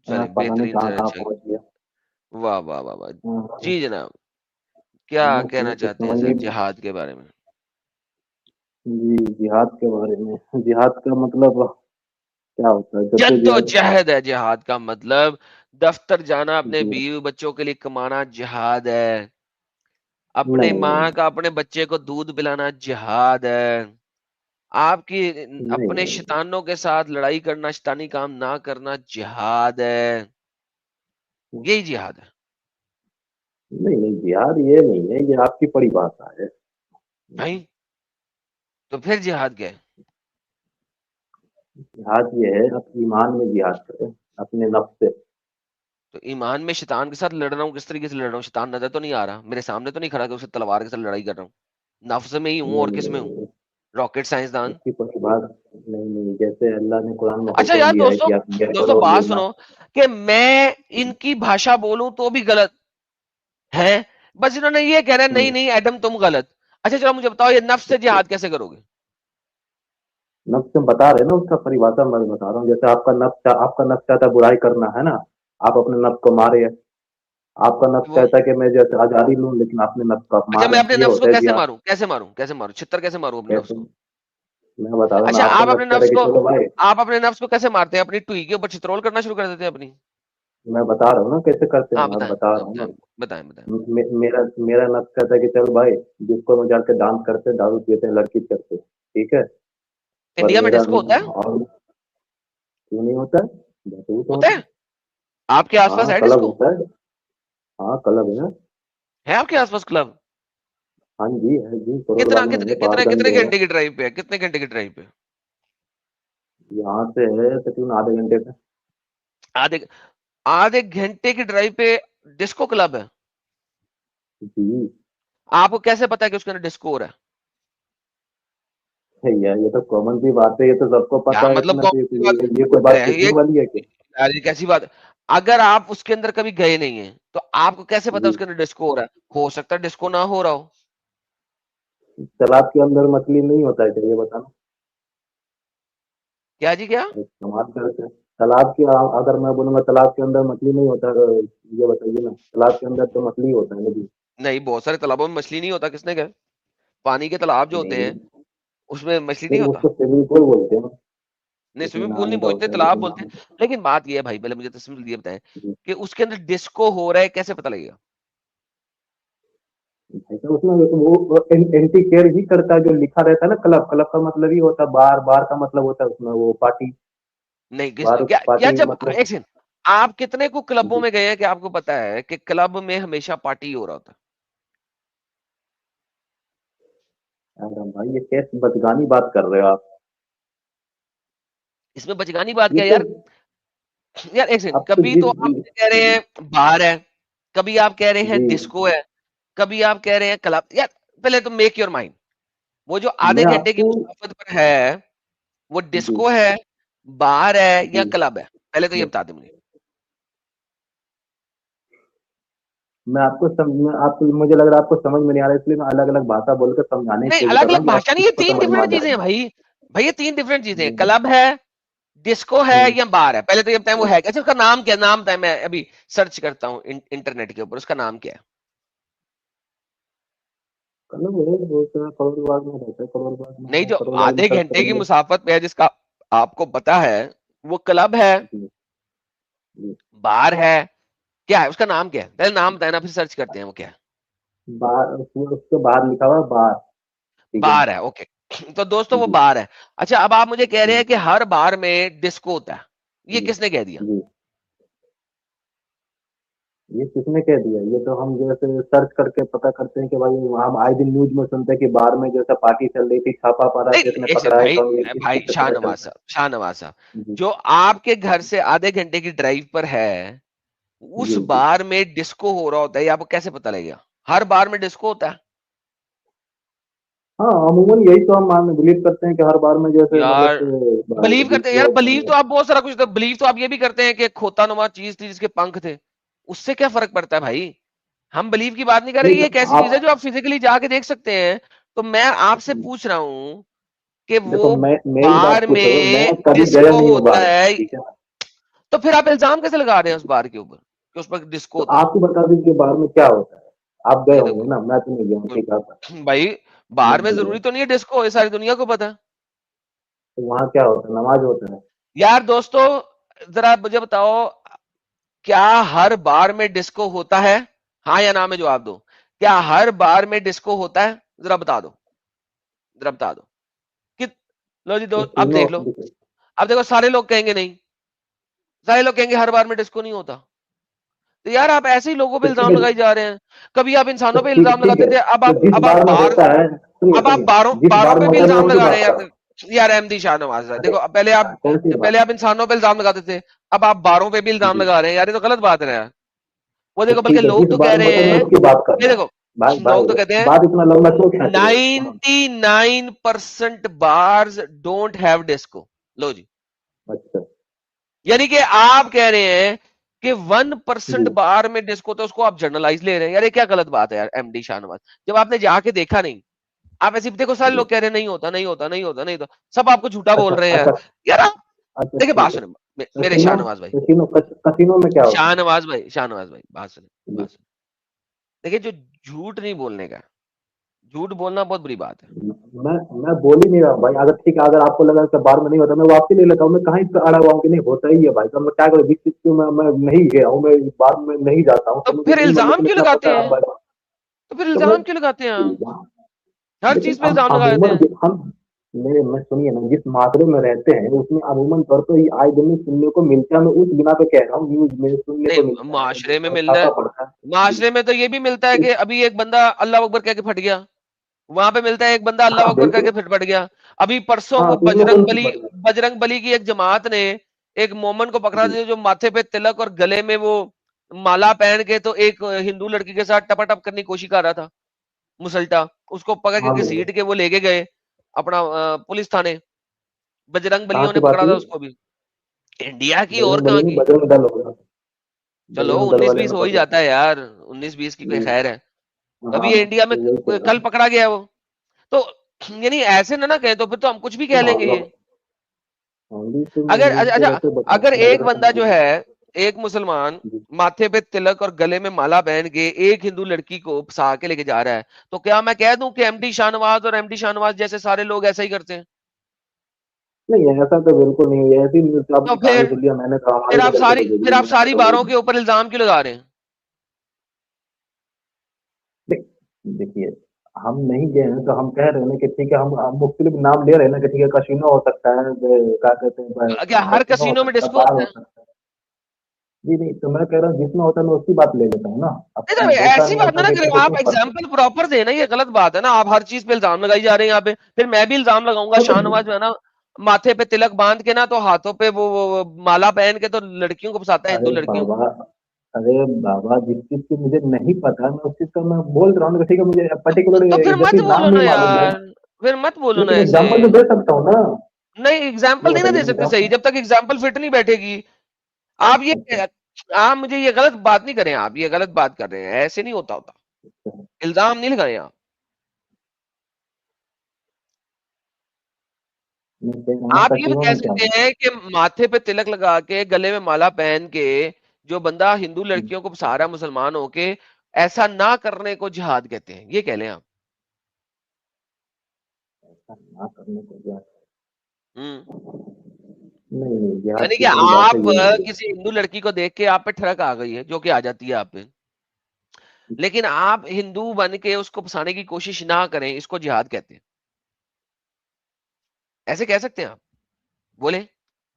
چلے پتہ نہیں بہترین کہاں سے کہاں اچھا. پہنچ گیا. واہ واہ واہ واہ. جی جناب کیا کہنا کچھ چاہتے ہیں سمجھ سر نہیں. جہاد کے بارے میں؟ جی جہاد کے بارے میں. جہاد کا مطلب کیا ہوتا ہے؟ جد و جدوجہد. جہد ہے جہاد کا مطلب. دفتر جانا اپنے جی بیوی بچوں کے لیے کمانا جہاد ہے. اپنے نہیں ماں کا اپنے بچے کو دودھ پلانا جہاد ہے. آپ کی نہیں اپنے نہیں شیطانوں کے ساتھ لڑائی کرنا شیطانی کام نہ کرنا جہاد ہے. یہی جہاد ہے. نہیں نہیں جہاد یہ نہیں ہے، یہ آپ کی پڑی بات ہے. نہیں تو پھر جہاد کیا ہے؟ جہاد یہ ہے آپ ایمان میں جہاد کریں اپنے نفس سے. تو ایمان میں شیطان کے ساتھ لڑ رہا ہوں، کس طریقے سے لڑ رہا ہوں؟ شیطان نظر تو نہیں آ رہا میرے سامنے، تو نہیں کھڑا کہ اسے تلوار کے ساتھ لڑائی کر رہا ہوں. نفس میں ہی ہوں اور نہیں کس میں ہوں؟ نہیں راکٹ سائنسدان. اس کی پڑی بات نہیں نہیں. جیسے اللہ نے قرآن میں اچھا حکم یار دیا ہے دوستوں، کہ آپ یہ دوستوں کرو بات یہ نہ. سنو کہ میں ان کی بھاشا بولوں تو بھی غلط ہے، بس انہوں نے یہ کہہ رہا ہے نہیں نہیں ایڈم تم غلط. اچھا چلو مجھے بتاؤ یہ نفس سے جہاد کیسے کرو گے؟ نفس ہم بتا رہے ہیں نا، اس کا پریبھاشا میں بتا رہا ہوں. جیسے آپ کا نفس چاہتا ہے برائی کرنا ہے نا، آپ اپنے نفس کو مارے. آپ کا نفس وہ چاہتا ہے کہ میں جیسے آزادی لوں، لیکن اپنے نفس کو آپ اچھا میں مارے. اپنے یہ نفس کو ہوتا ہے کیسے جہاد. ماروں؟ کیسے ماروں؟ کیسے ماروں؟ چھتر کیسے ماروں اپنے نفس کیسے؟ کو؟ میں بتا رہا ہوں نا. اچھا آپ کا آپ اپنے نفس چاہتا ہے نفس کہ کو، چلو بھائی. آپ اپنے نفس کو کیسے مارتے ہیں؟ اپنی ٹوئی کے اوپر چترول کرنا شروع کر دیتے ہیں اپنی؟ میں بتا رہا ہوں نا کیسے کرتے ہاں ہیں. میں بتائیں بتا رہا ہوں نا. بتائیں بتائیں بتائیں. میرا نفس کہتا ہے کہ چل بھائی، جس کو میں جا کے ڈانس کرتے دارو پیتے ہیں لڑکی کرتے، ٹھیک ہے. پر انڈیا میں میرا ڈسکو ہوتا ہے؟ اور کیوں نہیں ہوتا ہے؟ بہت ہوتا ہوتا ہے ہے. آپ کے آس پاس ہاں ہے کلب ڈسکو؟ ہوتا ہے. ہاں کلب ہے. ہے آپ کے آس پاس کلب؟ ہاں جی ہے جی. کروڑ کتنا باغ میں کتنے ہے، پہاڑ کتنے گنج کتنے ہے. گھنٹے کی ڈرائیو پہ ہے؟ کتنے گھنٹے کی ڈرائیو پہ؟ یہاں سے ہے تقریباً آدھے گھنٹے کا. آدھے آدھے گھنٹے کی ڈرائیو پہ ڈسکو کلب ہے؟ جی آپ کو کیسے پتا ہے کہ اس کے اندر ڈسکو ہو رہا ہے؟ یار یہ تو کامن سی بات ہے، یہ تو سب کو کیا پتا ہے. اس مطلب میں تو کون سی بات یہ کوئی بات ہے پوچھنے یہ؟ والی ہے کہ. یار یہ کیسی بات ہے؟ اگر آپ اس کے اندر کبھی گئے نہیں ہیں تو آپ کو کیسے پتا جی اس کے اندر ڈسکو ہو رہا ہے؟ ہو سکتا ہے ڈسکو نہ ہو رہا ہو. تالاب کے اندر مچھلی نہیں ہوتا ہے، چلیے بتانا. کیا جی کیا؟ سماج کرتے ہیں. تالاب کی اگر میں بولوں گا تالاب کے اندر مچھلی نہیں ہوتا ہے، یہ بتائیے نا. تالاب کے اندر تو مچھلی ہوتا ہے نا. نہیں بہت سارے تالابوں میں مچھلی نہیں ہوتا. کس نے کہا؟ پانی کے تالاب جو ہوتے نہیں ہیں اس میں مچھلی نہیں پھر اس ہوتا. کو سوئمنگ پول بولتے ہیں. نہیں اس میں سوئمنگ پول نہانے نہیں کا بولتے، ہوتا ہے تالاب لیکن بولتے ہیں. لیکن بات یہ ہے بھائی، پہلے مجھے تسلیم یہ بتائیں جی. کہ اس کے اندر ڈسکو ہو رہا ہے کیسے پتا لگے گا؟ اس میں وہ اینٹی کیئر ہی کرتا ہے. جو لکھا رہتا ہے نا کلب، کلب کا مطلب ہی ہوتا ہے بار. بار کا مطلب ہوتا ہے اس میں وہ پارٹی. نہیں بار کیا پارٹی جب مطلب. ایک سیکنڈ، آپ کتنے کو کلبوں جی میں گئے ہیں کہ آپ کو پتا ہے کہ کلب میں ہمیشہ پارٹی ہو رہا ہوتا ہے؟ بھائی یہ کیس بچگانی بات کر رہے ہو آپ. اس میں بچگانی بات کیا یہ ہے تو یار؟ یار ایک سیکنڈ، اب تو کبھی جی تو آپ جی کہہ رہے ہیں بار ہے، کبھی آپ کہہ رہے ہیں جی ڈسکو ہے، کبھی آپ کہہ رہے ہیں کلب. یار پہلے تو میک یور مائنڈ. وہ جو آدھے میں آپ گھنٹے کی کو مسافت پر ہے وہ جی ڈسکو ہے، بار ہے یا جی کلب ہے؟ پہلے تو یہ جی بتا دیں مجھے. میں آپ کو آپ کو مجھے لگ رہا ہے آپ کو سمجھ میں نہیں آ رہا ہے، اس لیے میں الگ الگ بھاشا بول کے سمجھانے کی نہیں کوشش کر الگ رہا الگ ہوں کہ آپ بھاشا نہیں، یہ کو تین سمجھ میں آ ڈفرینٹ چیزیں جائے. ہیں بھائی. بھائی یہ تین ڈفرینٹ چیزیں ہیں، جی کلب ہے، ڈسکو ہے ہوں، یا بار ہے. پہلے تو یہ بتائیں وہ ہے. اچھا اس کا نام کیا؟ نام بتائیں، میں ابھی سرچ کرتا ہوں انٹرنیٹ کے اوپر، اس کا نام کیا ہے؟ کلب ہے وہ تو کروڑ باغ میں رہتا ہے. کروڑ باغ میں نہیں ہے، جو کروڑ باغ میں آدھے سرچ گھنٹے کریں کی گے. مسافت پہ ہے جس کا آپ کو پتا ہے وہ کلب ہے، جی جی. بار ہے، کیا ہے اس کا نام؟ کیا ہے پہلے نام بتائیں نا، پھر سرچ کرتے ہیں وہ کیا ہے. بار اس کے بعد لکھا ہوا ہے بار. ٹھیک ہے بار ہے، اوکے. تو دوستوں وہ جی بار ہے. اچھا اب آپ مجھے کہہ رہے جی ہیں کہ ہر بار میں ڈسکو ہوتا ہے، یہ جی کس نے کہہ دیا؟ جی. یہ کس نے کہہ دیا؟ یہ تو ہم جیسے سرچ کر کے پتا کرتے ہیں کہ بھائی ہم آئے دن نیوز میں سنتے ہیں کہ بار میں جیسا پارٹی چل رہی تھی، چھاپا پڑا، نہیں کس نے ایک سیکنڈ پکڑا ہے، بھائی، کون بھائی کس سے شاہ پتا نواز چلتا صاحب، شاہ نواز صاحب، ہے. جی جو آپ کے گھر سے آدھے گھنٹے کی ڈرائیو پر ہے اس جی جی. بار میں ڈسکو ہو رہا ہوتا ہے، یہ آپ کو کیسے پتا لگے گا؟ ہر بار میں ڈسکو ہوتا ہے؟ ہاں عموماً یہی تو ہم بلیو کرتے ہیں کہ ہر بار میں جیسے یار مطلب بلیو کرتے ہیں، یار ہوتا بلیو ہے. تو آپ بہت سارا کچھ، بلیو تو آپ یہ بھی کرتے ہیں کہ کھوتا نما چیز تھی جس کے پنکھ تھے. اس سے کیا فرق پڑتا ہے بھائی؟ ہم بلیو کی بات نہیں کر رہے، نہیں یہ ایک تو ایسی چیز ہے جو آپ فزیکلی جا کے دیکھ سکتے ہیں. تو میں آپ سے پوچھ رہا ہوں کہ دیکھو وہ میں میری بار بات پوچھو، میں میں کبھی گیا ڈسکو نہیں ہوں ہوتا بار میں، ہے. ٹھیک ہے. تو پھر آپ الزام کیسے لگا رہے ہیں اس بار کے اوپر کہ اس پر ڈسکو تو ہوتا آپ ہی بتا دیجیے بار میں کیا ہوتا ہے, آپ گئے ہے؟ ہوں گے نا, میں تو نہیں گیا ہوں, ٹھیک ہے, بھائی باہر میں ضروری تو نہیں ہے ڈسکو, یہ ساری دنیا کو پتا ہے. تو وہاں کیا ہوتا ہے, نماز ہوتا ہے. یار دوستو ذرا مجھے بتاؤ, کیا ہر بار میں ڈسکو ہوتا ہے؟ ہاں یا نہ میں جواب دو. کیا ہر بار میں ڈسکو ہوتا ہے؟ ذرا بتا دو, ذرا بتا دو. لو جی دو, اب دیکھ لو, اب دیکھو سارے لوگ کہیں گے نہیں, سارے لوگ کہیں گے ہر بار میں ڈسکو نہیں ہوتا. تو یار آپ ایسے ہی لوگوں پہ الزام لگائی جا رہے ہیں. کبھی آپ انسانوں پہ الزام ٹھیک لگاتے ہے, تھے, اب تو آپ جس اب آپ بار میں باہر, ہوتا ہے, سنیے اب آپ سنیے, جس باروں بار پہ میں بھی ہوتا ہے میں الزام اس کی لگا رہے بات ہیں کر یار. رہا ہوں. یار احمدی شاہ نواز ہے, ارے دیکھو کون سی بات, پہلے آپ انسانوں پہ الزام لگاتے تھے, اب آپ باروں پہ بھی الزام جی لگا رہے ہیں. یار یہ تو غلط بات ہے یار. وہ تو دیکھو بلکہ ٹھیک ہے, لوگ جس تو بار کہہ میں رہے ہوتا ہے میں ہیں, اس کی بات کر یہ رہا ہوں. دیکھو بھائی لوگ تو بھائی کہتے ہیں بات اتنا لمبا کیوں کھینچ رہے ہو. 99% bars don't have disco. لو جی, اچھا یعنی کہ آپ کہہ رہے ہیں کہ 1% جی, بار میں ڈسکو, تو اس کو آپ جرنلائز لے رہے ہیں. یار یہ کیا غلط بات ہے یار ایم ڈی شاہ نواز, جب آپ نے جا کے دیکھا نہیں. آپ ایسے دیکھو سارے لوگ کہہ رہے ہیں نہیں ہوتا نہیں ہوتا نہیں ہوتا نہیں ہوتا, سب آپ کو جھوٹا بول اچھا رہے ہیں اچھا یار. آپ اچھا دیکھیں ٹھیک بات ہے. سنیں میرے کسینو شاہ نواز بھائی, کسینو میں کیا ہوتا شاہ ہے. نواز بھائی, شاہ نواز بھائی بات سنیں, جی, بات سنیں. دیکھیں جو جھوٹ نہیں بولنے کا, جھوٹ بولنا بہت بری بات ہے. میں بول ہی نہیں رہا ہوں بھائی, اگر ٹھیک ہے, اگر آپ کو لگا کہ بار میں نہیں ہوتا, میں واپسی لے لیتا ہوں. میں کہیں پہ اڑا ہوا ہوں کہ نہیں ہوتا ہی ہے بھائی, تو میں کیا کروں, جس چیز کو میں نہیں گیا ہوں, میں بار میں نہیں جاتا ہوں, تو تو مجھے پھر نہیں, الزام لیکن کیوں اتنا لگاتے پتا ہے ہیں, آپ بھائی. تو پھر تو میں الزام کیوں لگاتے ہیں آپ, ہر لیکن چیز پہ ہم الزام لگا دیتے عموماً ہیں. ہم میں سنیے نا, جس معاشرے میں رہتے ہیں اس میں عموماً طور پہ آئے دن سننے کو ملتا ہے. میں اس بنا پہ کہہ رہا ہوں, نیوز میں سننے کو نہیں ملتا ہے, معاشرے میں ملنا ہے, چھاپا پڑتا ہے. جی, معاشرے میں تو یہ بھی ملتا ہے کہ ابھی ایک بندہ اللہ اکبر کہہ کے پھٹ گیا, وہاں پہ ملتا ہے ایک بندہ اللہ ہاں اکبر کہہ بالکل, کے پھٹ گیا. ابھی پرسوں ہاں وہ تینوں کو نہیں پڑ رہا. بجرنگ بلی کی ایک جماعت نے ایک مومن کو پکڑا جی دیا جو ماتھے پہ تلک اور گلے میں وہ مالا پہن کے تو ایک ہندو لڑکی کے ساتھ ٹپا ٹپ کرنے کی کوشش کر رہا تھا مسلٹا, اس کو پکڑ کے ہاں بالکل, گھسیٹ کے وہ لے کے گئے اپنا پولیس تھانے. بجرنگ کہاں بلیوں کی نے بات پکڑا تھا ہوئی, اس کو بھی, انڈیا کی اور بجرنگ کہاں بلی نہیں کی. بجرنگ دل ہوگا, چلو بجرنگ دل 19-20 والے نے ہو ہی پکڑا جاتا تھا. ہے یار, 19-20 کی کوئی جی خیر ہے. ابھی ہاں, یہ انڈیا میں تو وہی کہہ رہا کل ہوں. پکڑا گیا ہے وہ, تو یعنی ایسے نہ کہیں تو پھر تو ہم کچھ بھی کہہ لیں گے. یہ اگر اچھا, ویسے بتا اگر ایک بجرنگ بندہ جو جی ہے, ایک مسلمان جی, ماتھے پہ تلک اور گلے میں مالا پہن کے ایک ہندو لڑکی کو پھنسا کے لے کے جا رہا ہے, تو کیا میں کہہ دوں کہ ایم ڈی شاہ نواز اور ایم ڈی شاہ نواز جیسے سارے لوگ ایسا ہی کرتے ہیں؟ نہیں ایسا تو بالکل نہیں ہے. ایسی نیوز آپ تو کی کہانی سن لیا میں نے, تو ہمارے ادھر کے تو پھر گزری آپ نہیں ہے, ساری تو وہ باروں کے اوپر الزام کیوں لگا رہے ہیں؟ دیکھیے ہم نہیں گئے ہیں, تو ہم کہہ رہے ہیں کہ ٹھیک ہے, ہم مختلف نام لے رہے ہیں نا, کہ ٹھیک ہے کسینو ہو سکتا ہے, کیا کہتے ہیں کیا ہر کسینو ہو کسینوں میں سکتا ہے, ڈسکو بار ہوتا ہو ہے؟ سکتا ہے. جی نہیں, تو میں کہہ رہا ہوں جس میں ہوتا ہے میں اس کی بات لے لیتا ہوں نا. اب نہیں کہیں تو ہوتا ایسی نہیں بات ہوتا نہ کریں, دیکھنے سے آپ کیا فرق ایگزامپل پراپر دیں نا, یہ غلط بات ہے نا. آپ ہر چیز پہ الزام لگائی جا رہے ہیں یہاں پہ, پھر میں بھی الزام لگاؤں گا شاہ ہے. نواز جو ہے نا ماتھے پہ تلک باندھ کے نا, تو ہاتھوں پہ وہ مالا پہن کے تو لڑکیوں کو پھنساتا ہے, ہندو ارے لڑکیوں کو. بابا, ارے بابا, جس چیز کی مجھے نہیں پتا میں اس چیز کا میں بول رہا ہوں کہ ٹھیک ہے, مجھے پرٹیکولر تو پھر مت ایگزیکٹلی بولو نام نا نہیں معلوم ہے, یار, پھر مت بولو نا لیکن ایسے. ایگزامپل تو دے سکتا ہوں نا. نہیں ایگزامپل یہ نہیں نا بتائیے دے نا سکتے صحیح, جب تک ایگزامپل فٹ نہیں بیٹھے گی. آپ اچھا یہ, آپ مجھے یہ غلط بات نہیں کریں, آپ یہ غلط بات کر رہے ہیں, ایسے نہیں ہوتا ہوتا. اچھا, الزام نہیں لگائیں آپ. میں کہہ رہا ہوں نا آپ یہ بھی کسینو کہہ میں کیا سکتے ہوتا ہیں کہ ماتھے پہ تلک لگا کے گلے میں مالا پہن کے جو بندہ ہندو ہے, لڑکیوں کو پھنسا رہا ہے مسلمان ہو کے, ایسا نہ کرنے کو جہاد کہتے ہیں, یہ کہہ لیں آپ. ایسا نہ کرنے کو کیا, ہوں. نہیں نہیں, یعنی جہاد کی کہ پریبھاشا آپ یہ نہیں ہے. کسی ہندو لڑکی کو دیکھ کے آپ پہ ٹھڑک آ گئی ہے, جو کہ آ جاتی ہے آپ پہ, لیکن آپ ہندو بن کے اس کو پھنسانے کی کوشش نہ کریں, اس کو جہاد کہتے ہیں. ایسے کہہ سکتے ہیں آپ, بولیں.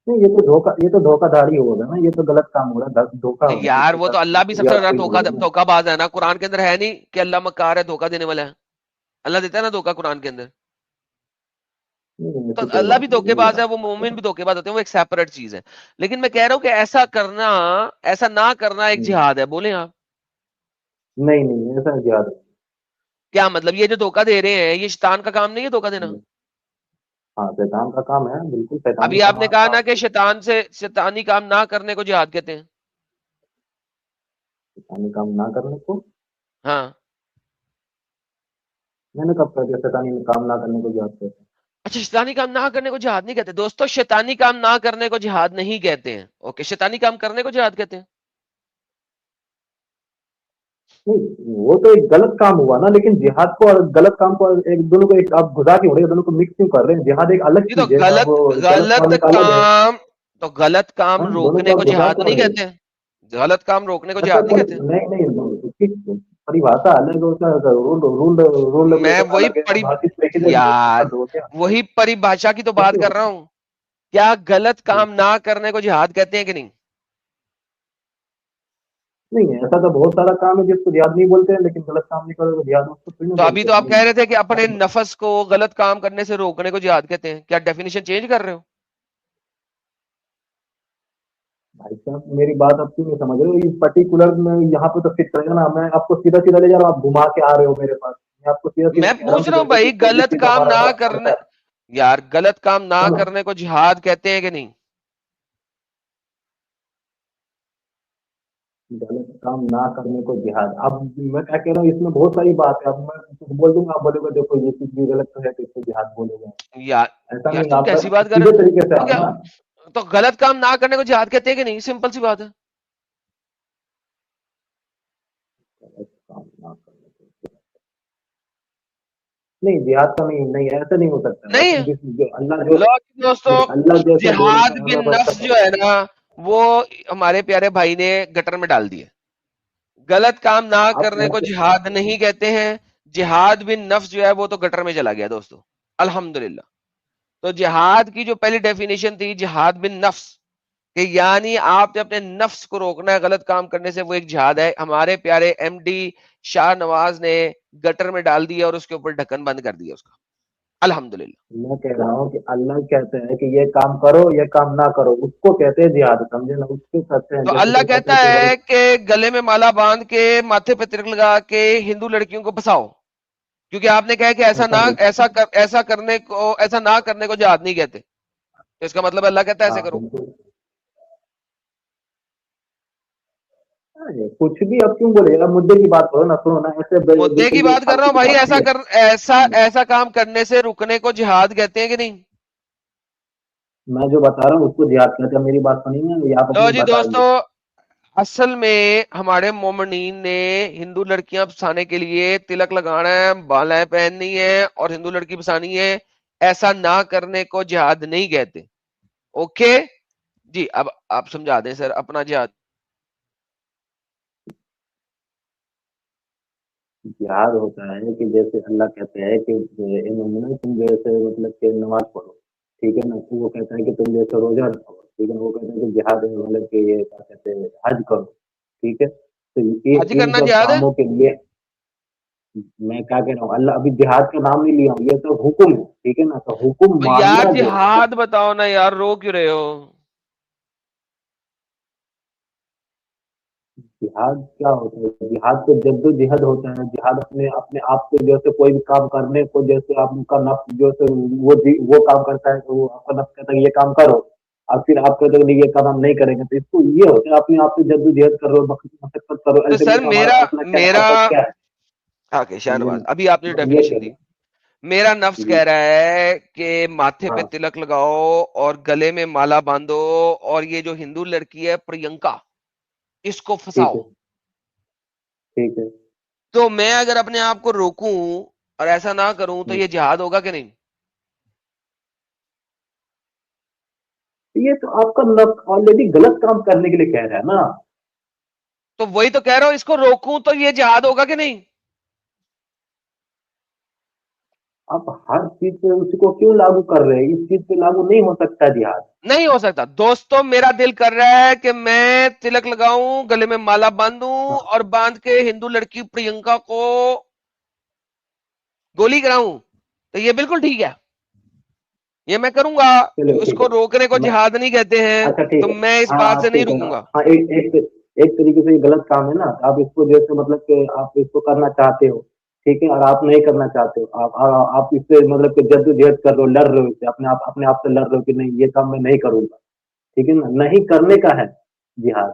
نہیں یہ تو دھوکہ دھاڑی ہوگا نا, یہ تو غلط کام ہو رہا ہے, دھوکہ ہوگا, یار کسی وہ کا تو اللہ بھی سب سے جہاد زیادہ کوئی نہیں ہے نا. دھوکہ باز ہے نا. قرآن کے اندر ہے نہیں کہ اللہ مکار ہے, دھوکہ دینے والا ہے. اللہ دیتا ہے نا دھوکہ قرآن کے اندر. نہیں تو ایسی کوئی اللہ بھی بات نہیں دھوکے ہے, یہ باز ہے, بات وہ مومن بھی دھوکے باز ہوتے ہیں, وہ ایک سیپریٹ چیز ہے. لیکن میں کہہ رہا ہوں کہ ایسا کرنا, ایسا نہ کرنا ایک جہاد ہے. بولیں آپ. نہیں نہیں, ایسا جہاد کیا مطلب, یہ جو دھوکہ دے رہے ہیں یہ شیطان کا کام نہیں ہے دھوکہ دینا؟ نہیں. ہاں شیطان کا کام ہے, بالکل شیطانی ابھی آپ نے کہا کام نا کہ ہے. شیطان سے شیطانی کام نہ کرنے کو جہاد کہتے ہیں. شیطانی کام نہ کرنے کو ہاں, میں نے کب کہا کہ شیطانی کام نہ کرنے کو جہاد کرتے ہیں. اچھا شیطانی کام نہ کرنے کو جہاد نہیں کہتے دوستو, شیطانی کام نہ کرنے کو جہاد نہیں کہتے ہیں. اوکے, شیطانی کام کرنے کو جہاد کہتے ہیں. نہیں وہ تو ایک غلط کام ہوا نا, لیکن جہاد کو اور غلط کام کو ایک دونوں کو ایک آپ گھدا کے ہو رہے ہیں, دونوں کو مکس کیوں کر رہے ہیں؟ جہاد ایک الگ یہ تو چیز ہے, اب غلط غلط غلط کام ایک الگ ہے. کام, تو غلط کام ہاں دونوں روکنے کو کو آپ گھدا جہاد کر نہیں رہے ہیں. کہتے. غلط کام روکنے کو ایسا جہاد نہیں کوئی کہتے. نہیں, نہیں پریبھاشا الگ ہوتا ہے, رول رول رول میں ریگولیشن وہی الگ ہے, پری اب ہر چیز کو ایک ہی جگہ یار کر دو کیا وہی پریبھاشا کی تو بات کیسے کر ہوگا؟ رہا ہوں. کیا غلط کام نہ کرنے کو جہاد کہتے ہیں کہ نہیں؟ نہیں ایسا تو بہت سارا کام ہے جس کو جہاد نہیں بولتے ہیں, لیکن غلط کام نہیں کرو تو جہاد اس کو تھوڑی نہ تو ابھی بولتے تو ہیں آپ کہہ نہیں. رہے تھے کہ اپنے اب نفس کو غلط کام کرنے سے روکنے کو جہاد کہتے ہیں. کیا ڈیفینیشن چینج کر رہے ہو؟ بھائی صاحب میری بات آپ کیوں نہیں سمجھ رہے ہو؟ پرٹیکولر میں یہاں پہ تو فٹ کرے گا نا, میں آپ کو سیدھا سیدھا لے جا رہا ہوں, آپ گھما کے آ رہے ہو میرے پاس. میں آپ کو سیدھا سیدھا میں کہہ رہا ہوں پوچھ کہ رہا ہوں جیسے بھائی, کہ کوئی غلط چیز کام ہمارا نہ بنتا کرنے, ہے یار غلط کام نہ ہے نا. کرنے کو جہاد کہتے ہیں کہ نہیں؟ غلط کام نہ کرنے کو جہاد, اب میں کیا کہہ رہا ہوں اس میں بہت ساری بات ہے. اب میں کچھ بول دوں گا, آپ بولے گا دیکھو یہ چیز بھی غلط ہے تو اس کو جہاد بولے گا. یار ایسا یار نہیں, تم آپ کیسی بات کر رہے سیدھے طریقے سے تو آؤ کیا, نا. تو غلط کام نہ کرنے کو جہاد کہتے ہیں کہ نہیں؟ سمپل سی بات ہے. غلط کام نہ کرنے کو, نہیں جہاد کا نہیں, نہیں ایسا نہیں ہو سکتا. نہیں ہے. اللہ جو, لو دوستو, نہیں اللہ جیسے جہاد بولتا ہے بن بس نفس جو ہے نا وہ ہمارے پیارے بھائی نے گٹر میں ڈال دیے. غلط کام نہ آپ کرنے کو ایسے جہاد نہیں کہتے ہیں. جہاد بن نفس جو ہے وہ تو گٹر میں چلا گیا دوستو, الحمدللہ. تو جہاد کی جو پہلی ڈیفینیشن تھی جہاد بن نفس, کہ یعنی آپ نے اپنے نفس کو روکنا ہے غلط کام کرنے سے, وہ ایک جہاد ہے. ہمارے پیارے ایم ڈی شاہ نواز نے گٹر میں ڈال دیا اور اس کے اوپر ڈھکن بند کر دیا اس کا, الحمدللہ. میں کہہ رہا ہوں کہ اللہ کہتے ہیں کہ یہ کام کرو یہ کام نہ کرو, اس کو کہتے ہیں جہاد, سمجھے نا, اس کو کرتے ہیں. تو جیسے اللہ کوئی کہتا کہتا ہے کہ ہے کہ گلے میں مالا باندھ کے ماتھے پہ تلک لگا کے ہندو لڑکیوں کو پھنساؤ, کیونکہ آپ نے کہا کہ ایسا نہ, ایسا نہیں. ایسا کرنے کو, ایسا نہ کرنے کو جہاد نہیں کہتے. تو اس کا مطلب اللہ کہتا ہے ایسے ہاں کرو. بالکل. کچھ بھی اب کیوں بولے گا, مدے کی بات کرو نا, سنو نا, ایسے مدعے کی بالکل بھی بات کر رہا فالتو ہوں کی بھائی, بات ایسا نہیں کر, ایسا ہے. ایسا کام کرنے سے رکنے کو جہاد کہتے ہیں کہ نہیں؟ میں جو بتا رہا ہوں اس کو جہاد کہتے ہیں. میری بات سنی ہے, یہ آپ لو اپنی جی دوستو, بتائیے. اصل میں ہمارے مومنین نے ہندو لڑکیاں پھنسانے کے لیے تلک لگانا ہے, بالیں پہننی ہے اور ہندو لڑکی پھنسانی ہے. ایسا نہ کرنے کو جہاد نہیں کہتے. اوکے جی, اب آپ سمجھا دیں سر اپنا جہاد. جہاد ہوتا ہے کہ جیسے اللہ کہتے ہیں کہ اے مومنو تم جیسے مطلب کہ نماز پڑھو, ٹھیک ہے نا, تو وہ کہتا ہے کہ تم جیسے روزہ رکھو, ٹھیک ہے, وہ کہتے ہیں کہ جہاد مطلب کہ یہ کیا کہتے ہیں حج کرو, ٹھیک ہے. تو حج یہ ان کرنا سب جہاد ہے. کاموں کے لیے میں کیا کہہ رہا ہوں, اللہ ابھی جہاد کا نام نہیں لیا ہوں, یہ تو حکم ہے, ٹھیک ہے نا. تو حکم تو یار ماننا جو ہے نا, جہاد بتاؤ نا یار, رو کیوں رہے ہو؟ جہاد کیا ہوتا ہے؟ جہاد کو جد و جہد ہوتا ہے. جہاد اپنے اپنے آپ کو جیسے کوئی بھی کام کرنے کو, جیسے آپ کا نفس جو ہے وہ کام کرتا ہے, تو وہ آپ کا نفس کہتا ہے یہ کام کرو, اور پھر آپ کہتے ہیں یہ کام ہم نہیں کریں گے. تو اس کو یہ ہوتا ہے اپنے آپ سے جد و جہد کرو, مشقت کرو, تو سر الٹیمیٹ ہمارا میرا فیصلہ کیا ہے, میرا پرپز کیا ہے. اوکے سمجھے شاہنواز, نا, ابھی آپ نے بس یہ ڈیفینیشن کہہ دی. رہے میرا نفس ہیں. جی کہہ رہا ہے کہ ماتھے پہ ہاں تلک لگاؤ اور گلے میں مالا باندھو, اور یہ جو ہندو لڑکی ہے پرینکا, اس کو ٹھیک پھنساؤ. ہے, ٹھیک ہے. تو میں اگر اپنے آپ کو روکوں اور ایسا نہ کروں تو یہ جہاد ہوگا کہ نہیں؟ یہ تو آپ کا نفس آلریڈی غلط کام کرنے کے لیے کہہ رہا ہے نا. تو وہی تو کہہ رہا ہوں, اس کو روکوں تو یہ جہاد ہوگا کہ نہیں؟ آپ ہر چیز پہ اس کو کیوں لاگو کر رہے ہیں؟ اس چیز پہ لاگو نہیں ہو سکتا جہاد. نہیں ہو سکتا دوستوں, میرا دل کر رہا ہے کہ میں تلک لگاؤں, گلے میں مالا باندھوں ہاں اور باندھ کے ہندو لڑکی پرینکا کو گولی کراؤں, تو یہ بالکل ٹھیک ہے, یہ میں کروں گا. چلو اس ٹھیک کو روکنے کو ہے. جہاد نہیں کہتے ہیں, اچھا تو ٹھیک ہے. میں اس ہاں بات ہاں سے نہیں ٹھیک ہے. رکوں گا. ہاں ایک طریقے سے یہ غلط کام ہے نا. آپ اس کو جیسے مطلب کہ آپ اس کو کرنا چاہتے ہو, ٹھیک ہے, اور آپ نہیں کرنا چاہتے ہو, آپ اس سے مطلب کہ جد و جہد کر رہے ہو, لڑ رہے ہو, اس سے اپنے آپ سے لڑ رہے ہو کہ نہیں یہ کام میں نہیں کروں گا, ٹھیک ہے نا. نہیں کرنے کا ہے جہاد,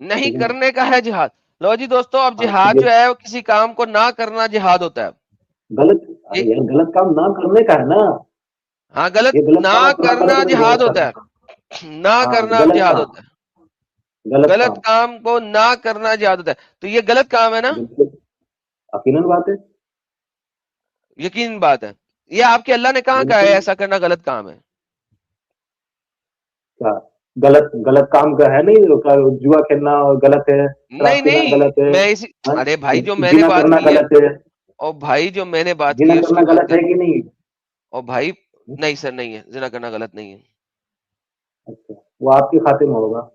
نہیں ٹھیک ہے نا. کرنے کا ہے جہاد. لو جی دوستو, اب ہاں جہاد جو ہے وہ کسی کام کو نہ کرنا جہاد ہوتا ہے. غلط, یہ ارے یار غلط کام نہ کرنے کا ہے نا. ہاں غلط یہ غلط نہ کام اپنا کرو کرنا تو مجھے جہاد غلط ہوتا کرنا کام. ہے، نہ ہاں کرنا غلط جہاد کام، ہوتا ہے. غلط غلط کام. کام کو نہ کرنا جہاد ہوتا ہے، تو یہ غلط کام ہے نا. بالکل یقیناً بات ہے. یقین بات ہے. یہ آپ کے اللہ نے کہاں کہا ہے بالکل. ایسا کرنا غلط کام ہے؟ کیا غلط غلط کام کا ہے نہیں؟ جوا کھیلنا غلط ہے، نہیں شراب پینا نہیں، غلط ہے، میں اسی، ہاں؟ ارے بھائی جو میں نے زنا بات کرنا کی ہے، غلط ہے. اور بھائی جو میں نے بات کی زنا ہے اس کرنا کی بات غلط کر. ہے کہ نہیں؟ اور بھائی نہیں سر، نہیں ہے، زنا کرنا غلط نہیں ہے. اچھا، وہ آپ کے خاتے میں ہوگا.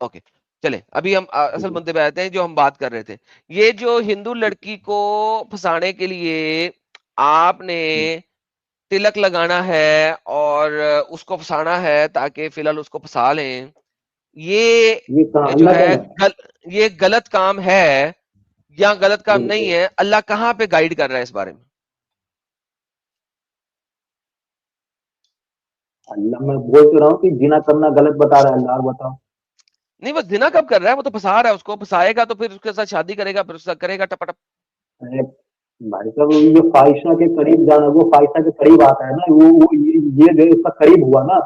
اوکے چلے ابھی ہم اصل مدے پہ آتے ہیں جو ہم بات کر رہے تھے. یہ جو ہندو لڑکی کو پھنسانے کے لیے آپ نے تلک لگانا ہے اور اس کو پھنسانا ہے تاکہ فی الحال اس کو پھنسا لیں، یہ کہاں یہ جو اللہ ہے کہہ رہا ہے؟ یہ غلط کام ہے یا غلط کام نہیں بالکل. ہے؟ اللہ کہاں پہ گائیڈ کر رہا ہے اس بارے میں؟ اللہ میں بول تو رہا ہوں کہ زنا کرنا غلط بتا رہا ہے اللہ. اور بتاؤ. نہیں، وہ زنا کب کر رہا ہے؟ وہ تو پھنسا رہا ہے، اس کو پھنسائے گا تو پھر اس کے ساتھ شادی کرے گا، پھر اس کے ساتھ کرے گا ٹپا ٹپ. ارے بھائی صاحب، یہ فائشہ کے قریب جانا، وہ فائشہ کے قریب آتا ہے نا. یہ جو اس کا قریب ہوا نا،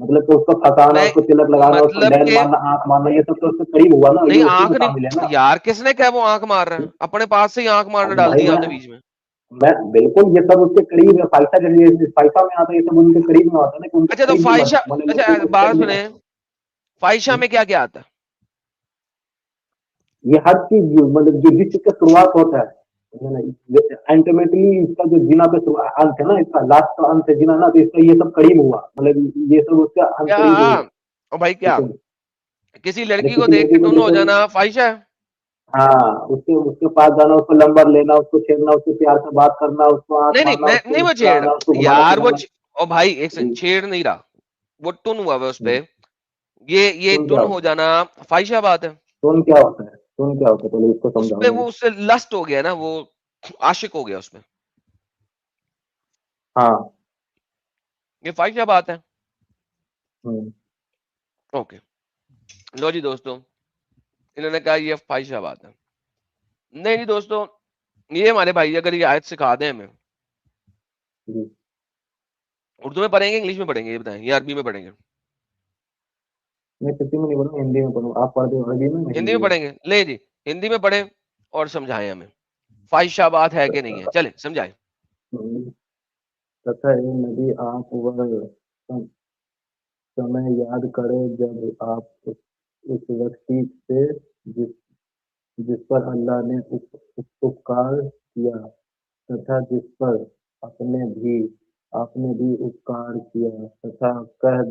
مطلب کہ اس کو پھنسانا، میں اس کو تلک لگانا، اس کو مطلب لین کہ مارنا، آنکھ مارنا، یہ سب تو اس کے قریب ہوا نا. نہیں یہ اسی آنکھ میں نہیں شامل ہے نا. یار، کس نے کہا وہ آنکھ مار رہا ہے؟ اپنے پاس سے ہی آنکھ مارنا اب ڈال بھائی دیا آپ نے میں بیچ میں. میں بالکل یہ سب اس کے قریب ہے. فائشہ کے لیے فائشہ میں آتا ہے، یہ سب ان کے قریب میں آتا ہے نا، کہ ان کے اچھا تو قریب بھی فائشہ، مطلب اچھا اس کے بات قریب سنیں، فائشہ بھی. میں کیا کیا آتا ہے؟ یہ ہر چیز مطلب جو جس چیز کا شروعات ہوتا ہے الٹیمیٹلی اس کا جو جنا پہ انت ہے نا، اس کا لاسٹ کا انت ہے جنا نا، تو اس کا یہ سب قریب ہوا، مطلب یہ سب اس کا انت کیا قریب ہوا. او بھائی کیا ٹھیک ہے. کسی ارے لڑکی کو کسی دیکھ کے لڑکی کو ٹن ہو جیسے، جانا فائشہ ہے؟ ہاں، اس کے پاس جانا، اس کو نمبر لینا، اس کو چھیڑنا، اس سے پیار سے بات کرنا، اس کو آنکھ نہیں نہیں، مارنا، میں اس کو نہیں، وہ چھیڑ مسکرانا، اس کو گھمانا یار وہ پھرانا. او بھائی ایک سیکنڈ، چھیڑ نہیں رہا، وہ ٹن ہوا ہوا اس پہ. یہ سن کیا ٹن ہو ہوتا ہے؟ جانا فائشہ بات ہے. سن کیا ہوتا ہے؟ سن کیا ہوتا ہے پہلے اس کو اس سمجھاؤ پہ مجھے. وہ اس سے لسٹ ہو گیا نا، وہ عاشق ہو گیا اس میں. ہاں. یہ فائشہ بات ہے. ہوں. اوکے لو جی دوستوں، انہوں نے کہا یہ فائشہ بات ہے. نہیں جی دوستوں، یہ ہمارے بھائی اگر یہ آیت سکھا دیں ہمیں، جی. اردو میں پڑھیں گے انگلش میں پڑھیں گے یہ بتائیں، یا عربی میں پڑھیں گے؟ میں کسی میں نہیں پڑھوں، ہندی میں پڑھوں. آپ پڑھتے ہو عربی میں ہندی میں ہندی پڑھیں گے. لے جی ہندی میں پڑھیں اور سمجھائیں ہمیں فائشہ بات ہے کہ نہیں ہے. چلیں سمجھائیں. میں. تتھا اے نبی، آپ وہ سمے یاد کرے جب آپ اس وقتی سے جس جس پر اللہ نے اپکار کیا، تتھا جس پر آپ نے بھی اپکار کیا، تتھا کہہ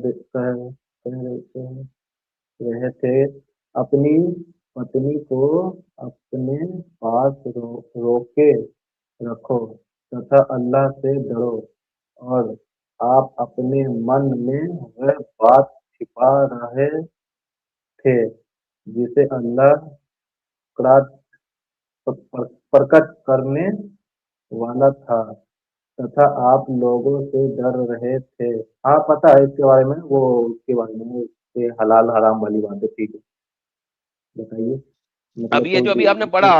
رہے تھے اپنی پتنی کو اپنے پاس روکے رکھو، تتھا اللہ سے ڈرو، اور آپ اپنے من میں وہ بات چھپا رہے تھے جسے اللہ پرکٹ کرنے والا تھا، تتھا آپ لوگوں سے ڈر رہے تھے. ہاں پتہ ہے اس کے بارے میں، وہ اس کے بارے میں اس کے حلال حرام والی بات ہے. ٹھیک ہے، بتائیے. ابھی مطلب یہ تو جو ابھی آپ نے پڑھا،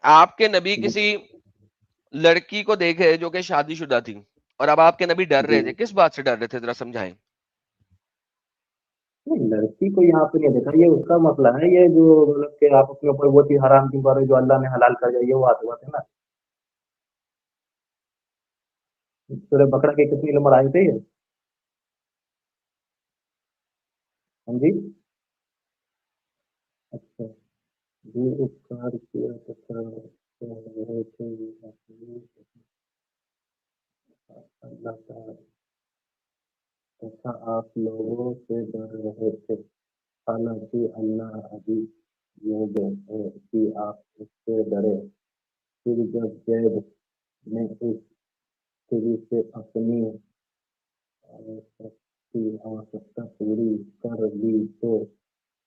آپ کے نبی کسی لڑکی کو دیکھے جو کہ شادی شدہ تھی، اور اب آپ کے نبی ڈر جی. رہے تھے، کس بات سے ڈر رہے تھے ذرا سمجھائیں. نہیں، لڑکی کو یہاں پہ نہیں دیکھا، یہ اس کا مسئلہ ہے. یہ جو مطلب کہ آپ اپنے اوپر وہ چیز حرام کیوں کر رہے جو اللہ نے حلال کر دیا، یہ وہ بات ہے نا. سورہ بقرہ کے کتنی نمبر آئے تھے یہ؟ ہاں جی. اچھا. جی اپکار کیا تتھا کہہ رہے تھے اللہ تعالی، تتھا آپ لوگوں سے ڈر رہے تھے، حالانکہ اللہ ابھی یہ ہے کہ آپ اس سے ڈرے. پھر جب زید نے اس سری سے اپنی آوشکتا پوری کر لی تو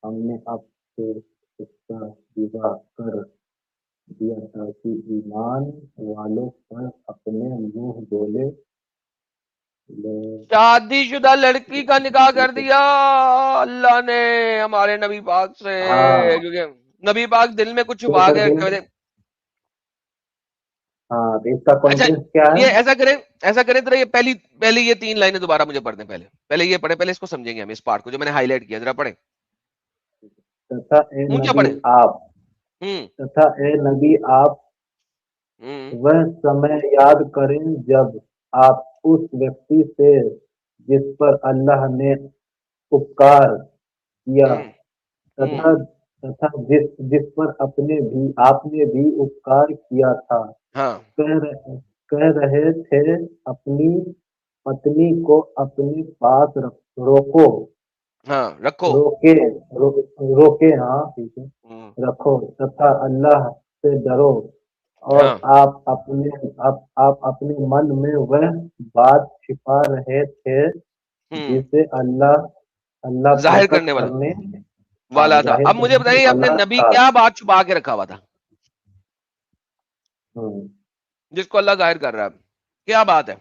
ہم نے اب سے اس کا وواہ کر دیا تاکہ ایمان والوں پر اپنے منہ بولے لے. شادی شدہ لڑکی کا نکاح کر دیا اللہ نے ہمارے نبی پاک سے، ہاں کیونکہ نبی پاک دل میں کچھ کیوں چھپا کر کے دیا؟ رکھے ہوئے تھے. ہاں تو اس کا اچھا کانٹیکٹ کیا ہے؟ یہ ایسا کریں ذرا، یہ پہلی یہ 3 لائنیں دوبارہ مجھے پڑھ دیں، پہلے یہ پڑھیں، پہلے اس کو سمجھیں گے ہم، اس پارٹ کو جو میں نے ہائی لائٹ کیا، ذرا پڑھیں تتھا اے اونچا نبی پڑھیں۔ آپ، ہوں تتھا اے نبی آپ ہوں وہ سمے یاد کریں جب آپ اس ویکتی سے جس پر اللہ نے اپکار کیا، ہوں ہوں تتھا تتھا جس پر آپ نے بھی اپکار کیا تھا، ہاں کہہ رہے تھے اپنی پتنی کو اپنے پاس روکو، ہاں رکھو، روکے روکے ہاں ٹھیک ہے، ہوں رکھو تتھا اللہ سے ڈرو، اور ہاں آپ اپنے من میں وہ بات چھپا رہے تھے ہوں جسے اللہ ظاہر پرکٹ کرنے والا کرنے، ہاں والا تھا۔ ظاہر اب مجھے کرنے بتائیے اپنے والا نبی تھا۔ کیا بات چھپا کے رکھا ہوا تھا ہوں، جس کو اللہ ظاہر کر رہا ہے؟ کیا بات ہے؟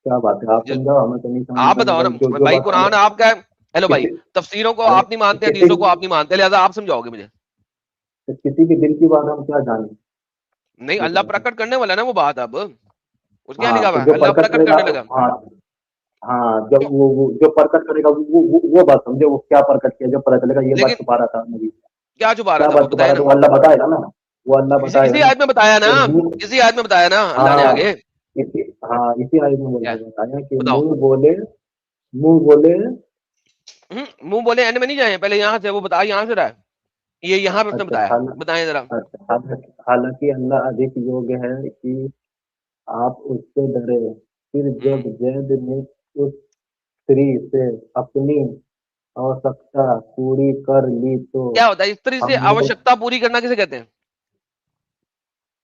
کیا بات ہے، آپ سمجھاؤ، ہمیں تو نہیں سمجھ آپ میں آنے بتاؤ کا جو نا جو بھائی، بات قرآن آپ کا ہے۔ ہیلو بھائی، کسی تفسیروں کو ارے آپ نہیں مانتے، کسی حدیثوں کو آپ نہیں مانتے، لہٰذا آپ سمجھاؤ گے مجھے؟ کسی کے دل کی بات ہم کیا جانیں؟ نہیں، یہ اللہ بات ہے۔ پرکٹ کرنے والا ہے نا وہ بات، اب اس کیا ہاں لکھا تو ہوا ہے، جو اللہ پرکٹ پرکٹ کرے گا، کرنے لگا۔ ہاں ہاں جب وہ جو پرکٹ کرے گا وہ بات سمجھے، وہ کیا پرکٹ کیا، جب پتا چلے گا یہ بات لیکن چھپا رہا تھا نبی، کیا چھپا رہا کیا تھا وہ بات چھپا بتائے رہا نا؟ تھا وہ اللہ بتائے گا نا، وہ اللہ بتائے گا اسی نا آیت میں بتایا نا، کہ منہ، اسی آیت میں بتایا نا اللہ نے ہاں آگے۔ اسی آیت میں کیا بتایا کہ بتاؤ؟ منہ بولے منہ بولے اینڈ میں نہیں جائیں، پہلے یہاں سے وہ بتا، یہاں سے رہا ہے یہ، یہاں پہ اس نے اچھا بتایا، بتائیں ذرا۔ حالانکہ اللہ ادھک یوگ ہے کہ آپ اس سے ڈرے، پھر ہوں جب زید نے اس اسطری سے اپنی آوشکتا پوری کر لی تو کیا ہوتا ہے استری سے ہم نے، آوشکتا پوری کرنا کسے کہتے ہیں؟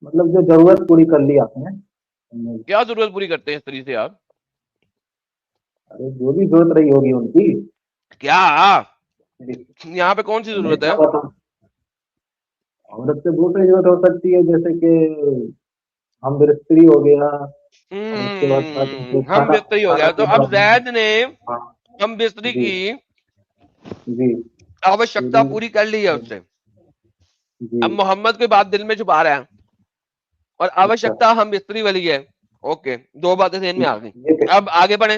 مطلب جو ضرورت پوری کر لی آپ نے، کیا ضرورت پوری کرتے ہیں استری سے آپ؟ ارے جو بھی ضرورت رہی ہوگی ان کی، کیا یہاں پہ کون سی میں ضرورت ہے؟ کیا بتاؤں، عورت سے بہت سی ضرورت ہو سکتی ہے، جیسے کہ ہم استری ہو گیا، اور اس کے بعد ہم بستری ہو کھانا گیا، تو پینا اب ہو گیا۔ زید نے ہاں ہم بستری جی کی جی آوشکتا پوری کر لی ہے اس سے، جی اب محمد کے بعد دل میں چھپا رہا ہے، اور اچھا، آوشکتا ہم بستری والی ہے۔ اوکے، دو باتیں ذہن میں آ گئی، یہ اب آگے بڑھیں۔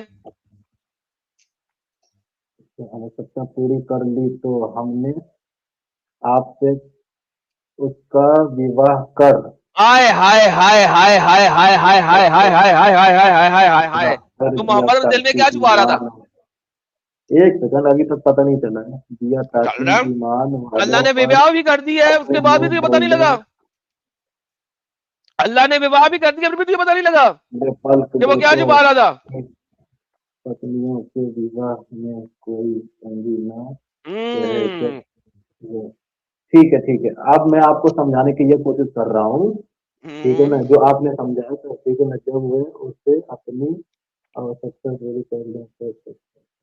آوشکتا پوری کر لی تو ہم نے آپ سے اس کا وواہ کر، ہائے ہائے ہائے ہائے ہائے ہائے ہائے ہائے ہائے ہائے ہائے ہائے ہائے ہائے ہائے ہائے ہائے، کر تو دیا محمد کے دل میں تاکہ کیا چھپا رہا تھا؟ ایمان، ایک سیکنڈ ابھی تک پتہ نہیں چلا ہے، دیا چل تاکہ رہا ہے، ایمان اللہ والوں نے پر وواہ بھی کر دی ہے، اس اپنے کے بعد بھی منہ تجھے پتہ نہیں بولے لگا؟ اللہ نے وواہ بھی کر دیا پھر بھی تجھے پتہ نہیں لگا بے پلک کہ وہ کیا دیکھو چھپا رہا تھا؟ پتنیوں کے وواہ میں کوئی تنگی نہ رہے کہ ہوں ٹھیک ہے، اب میں آپ کو سمجھانے کی یہ کوشش کر رہا ہوں، ٹھیک ہے نا، جو آپ نے سمجھایا تھا ٹھیک ہے نا، جب وہ اس سے اپنی آوشکتا پوری کر لیتے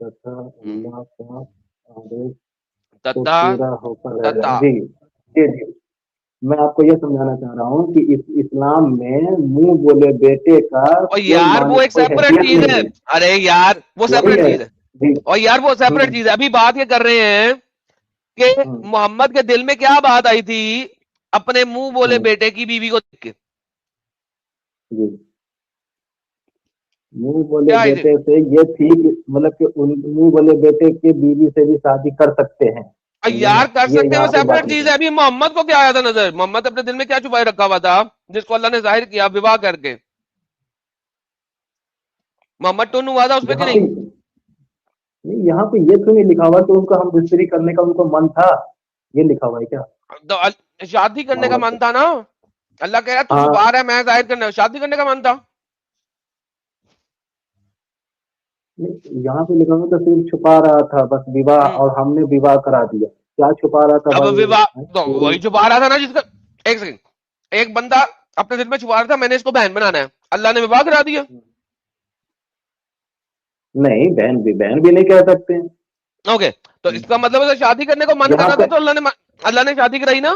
تھا، اللہ کا آدیش تو تتا پورا ہو کر رہ تتا جائے۔ جی میں آپ کو یہ سمجھانا چاہ رہا ہوں کہ اسلام میں منہ بولے بیٹے کا اور یار وہ ایک کوئی سیپریٹ حیثیت چیز ہے، نہیں ہے، ارے یار وہ وہی سیپریٹ ہے چیز ہے، جی۔ اور یار وہ سیپریٹ ہوں، چیز ہے، ابھی بات یہ کر رہے ہیں کہ ہوں، محمد کے دل میں کیا بات آئی تھی اپنے منہ بولے ہوں، بیٹے کی بیوی کو دیکھ کے؟ جی منہ بولے کیا آئی تھی؟ بیٹے سے یہ تھی کہ مطلب کہ منہ بولے بیٹے کے بیوی سے بھی شادی کر سکتے ہیں، اور سمجھے نا، یار کر یہ سکتے ہیں، وہ یہاں پہ بات سیپریٹ چیز نکل، ہے۔ ابھی محمد کو کیا آیا تھا نظر؟ محمد اپنے دل میں کیا چھپائے رکھا ہوا تھا جس کو اللہ نے ظاہر کیا وواہ کر کے؟ محمد ٹون ہوا تھا اس پہ کہ یہاں پہ نہیں؟ نہیں، یہاں پہ یہ تو نہیں لکھا ہوا کہ ان کا ہم بستری کرنے کا ان کو من تھا، یہ لکھا ہوا ہے کیا؟ تو شادی کرنے کا محمد من کو، تھا نا، اللہ کہہ رہا تو ہاں چھپا رہا ہے، میں ظاہر کرنا، شادی کرنے کا من تھا۔ نہیں، یہاں پہ لکھا ہوا تو صرف چھپا رہا تھا بس وواہ، ہوں، اور ہم نے وواہ کرا دیا، کیا چھپا رہا تھا اب بھائی؟ وواہ تو پوری، وہی چھپا رہا تھا نا جس کا، ایک سیکنڈ، ایک بندہ اپنے دل میں چھپا رہا تھا میں نے اس کو بہن بنانا ہے، اللہ نے وواہ کرا دیا۔ نہیں بہن بھی نہیں کہہ سکتے ہیں، اوکے، تو اس کا مطلب ہے شادی کرنے کو من یہاں کرنا پہ تھا تو اللہ نے شادی کرائی نا۔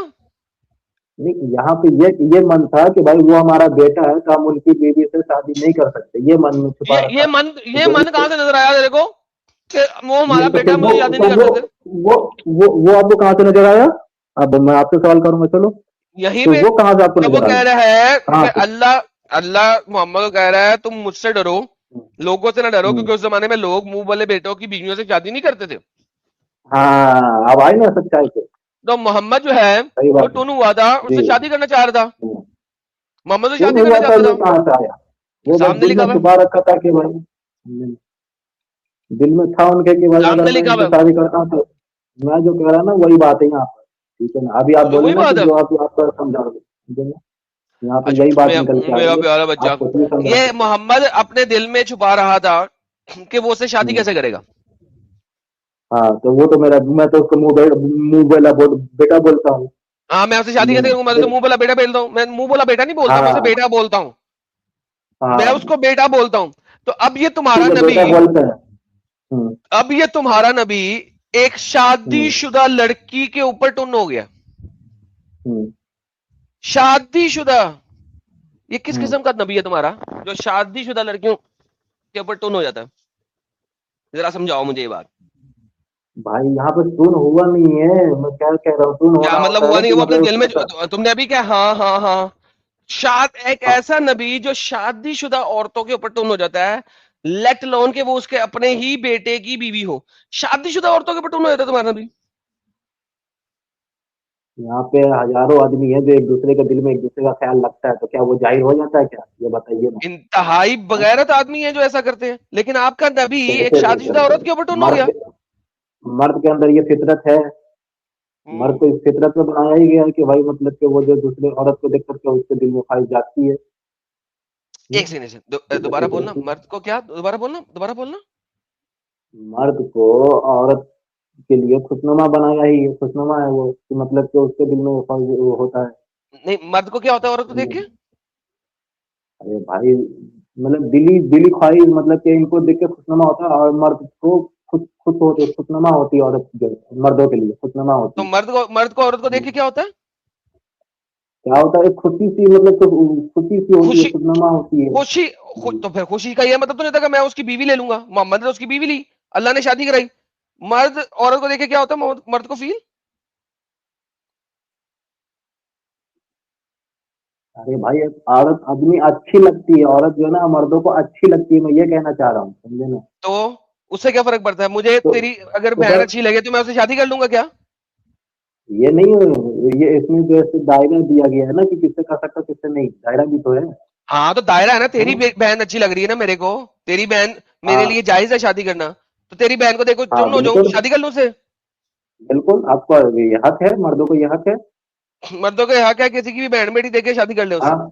نہیں، یہاں پہ یہ من تھا کہ بھائی وہ ہمارا بیٹا ہے تو ہم ان کی بیوی سے شادی نہیں کر سکتے، یہ من میں چھپا یہ رکھا، من، تو یہ جو من کہاں سے نظر آیا تیرے کو کہ وہ ہمارا یہ تو بیٹا پھر ہے مجھے شادی نہیں کر سکتے؟ وہ آپ کو کہاں سے نظر آیا؟ اب میں آپ سے سوال کروں گا، چلو یہیں تو پہ وہ کہاں سے آپ کو اب وہ نظر کہہ آئی؟ رہا ہے کہاں کہ سے؟ اللہ محمد کو کہہ رہا ہے تم مجھ سے ڈرو، لوگوں سے نہ ڈرو، ہوں، کیونکہ اس زمانے میں لوگ منہ والے بیٹوں کی بیویوں سے شادی نہیں کرتے تھے. ہاں اب آئی نا سچائی پہ. تو محمد جو ہے صحیح وہ بات ہے. ٹون ہوا تھا، اس جی. سے شادی کرنا چاہ رہا تھا، ہوں. محمد سے کیوں شادی ہوا کرنا تھا چاہتا یہ تھا. کہاں سے آیا؟ وہ بس سامنے دل لکھا میں ہوا ہے، چھپا رکھا تھا کہ بھائی دل میں تھا ان کے کہ بھائی سامنے اگر میں لکھا ان ہوا سے ہے، شادی کرتا ہوں تو میں جو کہہ رہا ہوں نا وہی بات ہے یہاں پر. ٹھیک ہے نا. ابھی آپ بولے وہی نا بات کہ ہے. جو آپ کا سمجھا رہے ٹھیک ہے نا. یہاں پہ یہی اچھا بات نکل کے آ میرا رہی ہے. پیارا بچہ، آپ کچھ بھی سمجھا یہ سکتے. محمد اپنے دل میں چھپا رہا تھا کہ وہ اسے شادی ہوں. کیسے کرے گا. ہاں تو وہ تو میرا میں تو اس کو منہ بولا بیٹا بولتا ہوں. ہاں میں اسے شادی سمجھے کیسے نا. کروں گا، میں تو منہ بولا بیٹا بولتا ہوں، میں منہ بولا بیٹا نہیں بولتا، میں اسے ہاں بیٹا بولتا ہوں، میں ہاں اس کو بیٹا بولتا ہوں. تو اب یہ تمہارا ٹھیک ہے نبی، بیٹا بولتے ہیں. ہوں. اب یہ تمہارا نبی ایک شادی ہوں. شدہ لڑکی کے اوپر ٹن ہو گیا. ہوں. شادی شدہ، یہ کس ہوں. قسم کا نبی ہے تمہارا جو شادی شدہ لڑکیوں کے اوپر ٹن ہو جاتا ہے؟ ذرا سمجھاؤ مجھے یہ بات. بھائی یہاں پہ سون ہوا نہیں ہے. میں کیا کہہ رہا ہوں سون کیا ہونا مطلب ہوتا ہوا ہے نہیں، کہ وہ اپنے مطلب دل میں تم نے ابھی کیا، ہاں ہاں ہاں، ایک ہاں ایسا نبی جو شادی شدہ عورتوں کے اوپر ٹون ہو جاتا ہے، لیٹ لون کہ وہ اس کے اپنے ہی بیٹے کی بیوی ہو، شادی شدہ عورتوں کے اوپر ٹون ہو جاتا ہے تمہارا نبی. یہاں پہ ہزاروں آدمی ہیں جو ایک دوسرے کے دل میں ایک دوسرے کا خیال رکھتا ہے تو کیا وہ ظاہر ہو جاتا ہے کیا؟ یہ بتائیے نا. انتہائی ہاں؟ بغیرت آدمی ہے جو ایسا کرتے ہیں، لیکن آپ کا نبی ایک کیسے شادی شدہ عورت کے اوپر ٹون ہو مرد گیا. مرد کے اندر یہ فطرت ہے. مرد کو اس فطرت میں بنایا ہی گیا ہے کہ بھائی مطلب کہ وہ جو دوسرے عورت کو دیکھ کر کے اس کے دل میں خواہش جاتی ہے. ایک سیکنڈ یہ تو دوبارہ بولنا، فطرت ہے. مرد کو کیا، دوبارہ بولنا. مرد کو عورت کے لیے خوشنما بنایا ہی ہے. خوشنما ہے وہ کہ مطلب کہ اس کے دل میں وہ خواہش وہ ہوتا ہے. نہیں، مرد کو کیا ہوتا ہے عورت کو دیکھ کے؟ ارے بھائی مطلب دلی خواہش مطلب کہ ان کو دیکھ کے خوشنما ہوتا ہے. اور مرد کو خوشنما ہوتی ہے. عورت جو مردوں کے لیے خوشنما تو ہوتی مرد کو عورت کو ہے. دیکھ کے کیا ہوتا ہے؟ کیا ہوتا ہے خوشی سی مطلب کہ خوشی سی ہوتی ہے. خوشی، خوشنما ہوتی ہے. خوشی. تو پھر خوشی کا یہ مطلب تو نہیں تھا کہ میں اس کی بیوی لے لوں گا. محمد نے اس کی بیوی لی، اللہ نے شادی کرائی. مرد عورت کو دیکھ کے کیا ہوتا ہے مرد کو فیل؟ ارے بھائی عورت آدمی اچھی لگتی ہے. عورت جو ہے نا مردوں کو اچھی لگتی ہے. میں یہ کہنا چاہ رہا ہوں سمجھے نا. تو اس سے کیا فرق پڑتا ہے؟ مجھے تو تیری اگر تو بہن بس اچھی لگے تو میں اسے شادی کر لوں گا کیا؟ یہ نہیں یہ اس میں جو ہے دائرہ دیا گیا ہے نا کہ کس سے کر سکتا کس سے نہیں. دائرہ بھی تو ہے. ہاں تو دائرہ ہے نا. تیری ہاں بہن اچھی لگ رہی ہے نا میرے کو، تیری بہن میرے ہاں لیے جائز ہے شادی کرنا، تو تیری بہن کو دیکھو ہاں چن ہو جاؤں بالکل شادی کر لوں سے. بالکل آپ کو یہ حق ہے. مردوں کو یہ حق ہے. مردوں کا حق ہے کسی کی بھی بہن بیٹی دیکھ کے شادی کر لے اس سے. ہاں.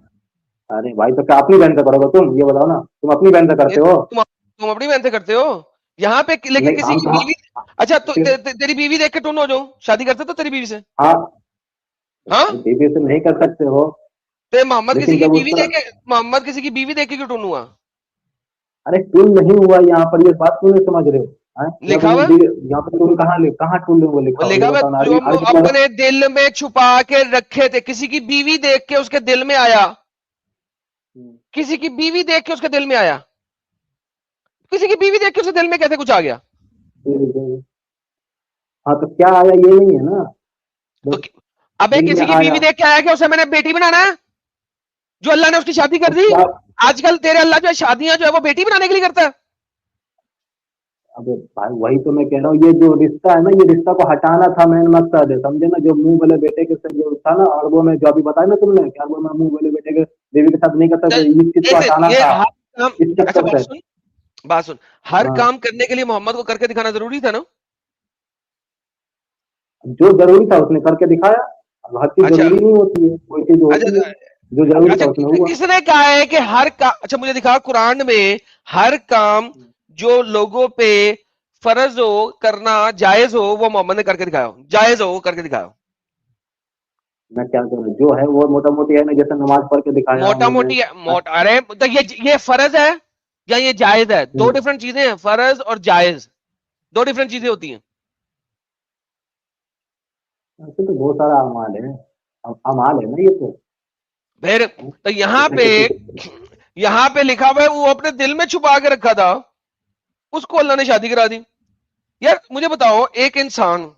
ارے بھائی تو کیا اپنی بہن سے کرو گے تم؟ یہ بتاؤ نا. تم اپنی بہن سے یہ کرتے ہو. تم اپنی بہن سے کرتے ہو یہاں پہ، لیکن نہیں کسی ہم کی کہاں. بیوی، اچھا تو تیری بیوی دیکھ کے ٹون ہو جاؤں شادی کرتے تو تیری بیوی سے؟ ہاں ہاں بھائی بیوی سے نہیں کر سکتے ہو. تو محمد کسی لیکن کی جب اس بیوی کا دیکھ کے، محمد کسی کی بیوی دیکھ کے کیوں ٹون ہوا؟ ارے ٹول نہیں ہوا یہاں پر. یہ بات کیوں نہیں سمجھ رہے ہو؟ ہاں؟ لکھا ہوا یہاں پر ٹول کہاں ٹول وہ لکھا ہو یہ لکھا ہوا بتانا. جو ہر جگہ اپنے دل میں چھپا کے رکھے تھے. کسی کی بیوی دیکھ کے اس کے دل میں آیا، کسی کی بیوی دیکھ کے اس کے دل میں آیا، کسی کی بیوی دیکھ کے اس کے دل میں کیسے کچھ آ گیا؟ ہاں تو کیا آیا یہ نہیں ہے نا. تو بس ابے دل میں کسی کی آیا. بیوی دیکھ کے آیا کہ اسے میں نے بیٹی بنانا ہے، جو اللہ نے اس کی شادی کر تو دی. کیا. آج کل تیرے اللہ جو ہے شادیاں جو ہے وہ بیٹی بنانے کے لیے کرتا ہے. اب بھائی وہی تو میں کہہ رہا ہوں. یہ جو رشتہ ہے نا یہ رشتہ کو ہٹانا تھا مین مقصد ہے سمجھے نا. جو منہ والے بیٹے کے ساتھ جو تھا نا عربوں میں جو ابھی بتایا نا تم نے کہ عربوں میں منہ والے بیٹے کے بیوی کے ساتھ نہیں کرتا تو اس چیز کو ہٹانا یہ تھا ہر کام، اس اچھا چکر سے. بات سن، ہر ہاں کام کرنے کے لیے محمد کو کر کے دکھانا ضروری تھا نا. جو ضروری تھا اس نے کر کے دکھایا. اب ہر چیز اچھا ضروری نہیں ہوتی ہے. کوئی چیز ہوتی ہے اچھا جو ضروری اچھا تھا اس میں ہوا. کس نے کہا ہے کہ ہر کام، اچھا مجھے دکھا قرآن میں ہر کام جو لوگوں پہ فرض ہو کرنا جائز ہو وہ محمد نے کر کے دکھایا ہو، جائز ہو وہ کر کے دکھایا ہو. میں کیا کروں جو ہے وہ موٹا موٹی ہے نا. جیسے نماز پڑھ کے دکھایا موٹا انہوں نے. موٹی ارے تو یہ فرض ہے یا یہ جائز ہے؟ دو ڈیفرنٹ چیزیں ہیں، فرض اور جائز دو ڈیفرنٹ چیزیں ہوتی ہیں. ایسے تو بہت سارا امال ہے. امال ہے نا یہ تو. پھر تو اس میں کسی یہاں پہ لکھا ہوا ہے وہ اپنے دل میں چھپا کے رکھا تھا، اس کو اللہ نے شادی کرا دی. یار مجھے بتاؤ ایک انسان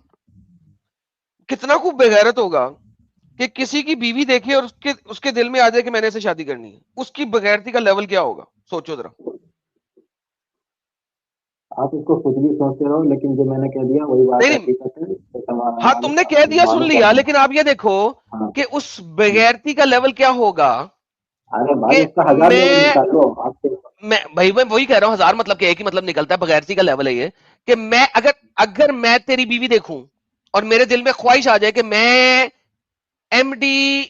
کتنا خوب بغیرت ہوگا کہ کسی کی بیوی دیکھے اور اس کے دل میں آ جائے کہ میں نے اسے شادی کرنی ہے, اس کی بغیرتی کا لیول کیا ہوگا, سوچو ذرا. آپ اس کو کچھ بھی سوچتے رہو, لیکن جو میں نے کہہ دیا وہی بات ہے, نہیں, حقیقت ہے. ہاں تم نے کہہ دیا, سن لیا, لیکن آپ یہ دیکھو ہاں. کہ اس بغیرتی کا لیول کیا ہوگا. ارے بھائی کہ اس کا 1000 لیول نکالو آپ سے. میں وہی کہہ رہا ہوں, 1000 مطلب کہ ایک ہی مطلب نکلتا ہے, بغیرتی کا لیول ہے یہ کہ میں اگر میں تیری بیوی دیکھوں اور میرے دل میں خواہش آ جائے کہ میں ایم ڈی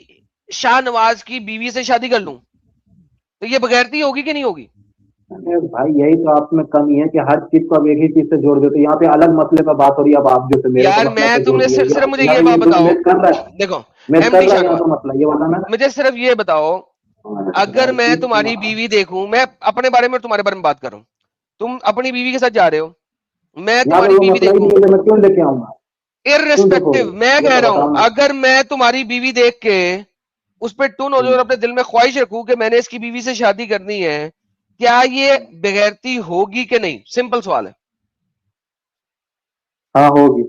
شاہ نواز کی بیوی سے شادی کر لوں, تو یہ بغیرتی ہوگی کہ نہیں ہوگی؟ بھائی یہی تو آپ میں کمی ہے کہ ہر چیز کو اب ایک ہی چیز سے جوڑ دیتے. یہاں پہ الگ مسئلے پر بات ہو رہی ہے, اب آپ جو میرے کو یار مسئلہ میں سے تم جوڑ نے دیا, صرف مجھے یہاں یہ پہ بات بتاؤ, میچ کر رہا ہے, دیکھو میچ ایم کر ڈی رہا شاہ ہے یہاں نواز, تو مسئلہ یہ والا نا. مجھے صرف یہ بتاؤ, اگر میں تمہاری بیوی دیکھوں, میں اپنے بارے میں اور تمہارے بارے میں بات کر رہا ہوں, تم اپنی بیوی کے ساتھ جا رہے ہو, میں یہاں پہ تمہاری وہ بیوی مسئلہ ہی دیکھوں, نہیں ہے, میں کیوں لے کے آؤں گا, کیوں دیکھو گے, ارریسپیکٹو, میں یہ کہہ تو رہا بتاؤ ہوں نا. اگر میں تمہاری بیوی دیکھ کے اس پہ ٹون ہو جائے اور اپنے دل میں خواہش رکھوں کہ میں نے اس کی بیوی سے شادی کرنی ہے, کیا یہ بغیرتی ہوگی کہ نہیں؟ سمپل سوال ہے. ہاں ہوگی,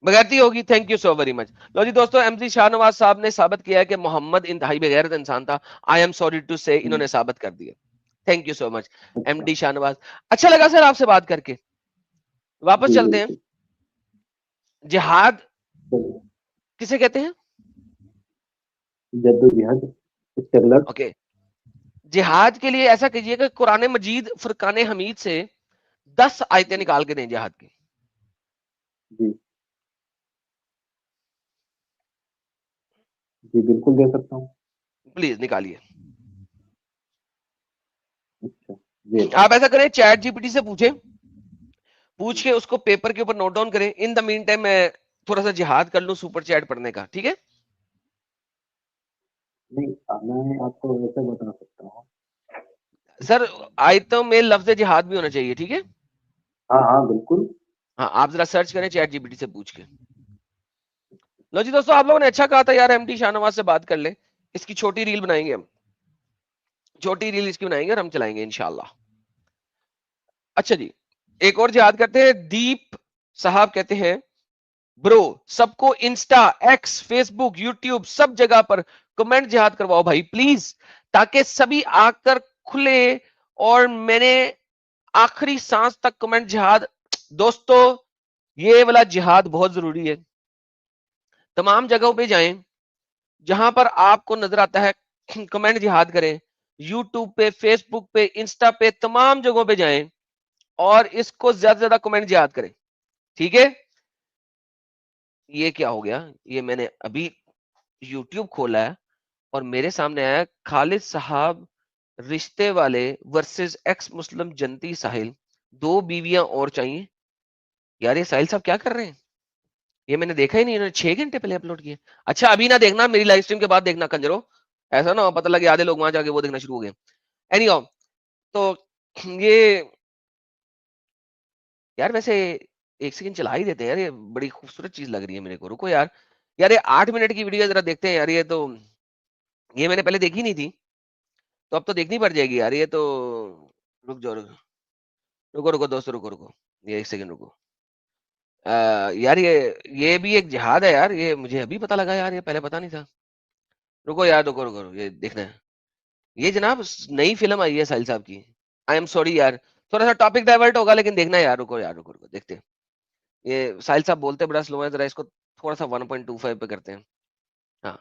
بغیرتی ہوگی. Thank you so very much. لو جی دوستو, ایم سی شاہ نواز صاحب نے ثابت کیا ہے کہ محمد انتہائی بغیرت انسان تھا. آئی ایم سوری ٹو سے, انہوں نے ثابت کر دیا. Thank you so much M D Shah Nawaz. اچھا لگا سر آپ سے بات کر کے. واپس چلتے ہیں. جہاد کسے کہتے ہیں؟ جدوجہد, اسٹرگل. اوکے, جہاد کے لیے ایسا کیجئے کہ قرآن مجید فرقان حمید سے 10 آیتیں نکال کے دیں جہاد کی. جی جی بالکل دے سکتا ہوں. پلیز نکالیے. اچھا جی, آپ ایسا کریں, چیٹ جی پی ٹی سے پوچھ کے اس کو پیپر کے اوپر نوٹ ڈاؤن کریں. ان دا مین ٹائم میں تھوڑا سا جہاد کر لوں سپر چیٹ پڑھنے کا, ٹھیک ہے؟ نہیں میں آپ کو ویسے بتا سکتا ہوں. سر آیتوں میں لفظ جہاد بھی ہونا چاہیے, ٹھیک ہے؟ ہاں ہاں بالکل. ہاں آپ ذرا سرچ کریں چیٹ جی پی ٹی سے پوچھ کے. لو جی دوستو, آپ لوگوں نے اچھا کہا تھا یار, ایم ڈی شاہ نواز سے بات کر لیں. اس کی چھوٹی ریل بنائیں گے, ہم چھوٹی ریل اس کی بنائیں گے اور ہم چلائیں گے انشاءاللہ. اچھا جی, ایک اور جہاد کرتے ہیں. دیپ صاحب کہتے ہیں, برو سب کو انسٹا, ایکس, فیس بک, یوٹیوب سب جگہ پر کمنٹ جہاد کرواؤ بھائی پلیز, تاکہ سبھی آ کر کھلے اور میں نے آخری سانس تک کمنٹ جہاد. دوستو یہ والا جہاد بہت ضروری ہے. تمام جگہوں پہ جائیں جہاں پر آپ کو نظر آتا ہے, کمنٹ جہاد کریں. یوٹیوب پہ, فیس بک پہ, انسٹا پہ, تمام جگہوں پہ جائیں اور اس کو زیادہ سے زیادہ کمنٹ جہاد کریں, ٹھیک ہے؟ یہ کیا ہو گیا, یہ میں نے ابھی یوٹیوب کھولا ہے اور میرے سامنے آیا خالد صاحب رشتے والے ورسز ایکس مسلم جنتی ساحل, 2 بیویاں اور چاہیے. یار یہ ساحل صاحب کیا کر رہے ہیں؟ یہ میں نے دیکھا ہی نہیں, انہوں نے 6 گھنٹے پہلے اپلوڈ کیے. اچھا ابھی نہ دیکھنا, میری لائف سٹریم کے بعد دیکھنا کنجرو, ایسا نہ ہو پتہ لگے آدھے لوگ وہاں جا کے وہ دیکھنا شروع ہو گئے. اینی ہاؤ, تو یہ یار ویسے ایک سیکنڈ چلا ہی دیتے ہیں یار, یہ بڑی خوبصورت چیز لگ رہی ہے میرے کو. رکو یار, یار یہ 8 منٹ کی ویڈیو ذرا دیکھتے ہیں یار. یہ تو یہ میں نے پہلے دیکھی نہیں تھی, تو اب تو دیکھنی پڑ جائے گی یار. یہ تو رک جاؤ, رکو دوستو, رکو یہ ایک سیکنڈ رکو. یار یہ بھی ایک جہاد ہے یار, یہ مجھے ابھی پتا لگا یار, یہ پہلے پتا نہیں تھا. رکو یار, رکو یہ دیکھنا ہے. یہ جناب نئی فلم آئی ہے ساحل صاحب کی. آئی ایم سوری یار, تھوڑا سا ٹاپک ڈائیورٹ ہوگا لیکن دیکھنا یار. رکو دیکھتے ہیں. یہ ساحل صاحب بولتے بڑا سلو ہے, ذرا اس کو تھوڑا سا 1.25 پہ کرتے ہیں. ہاں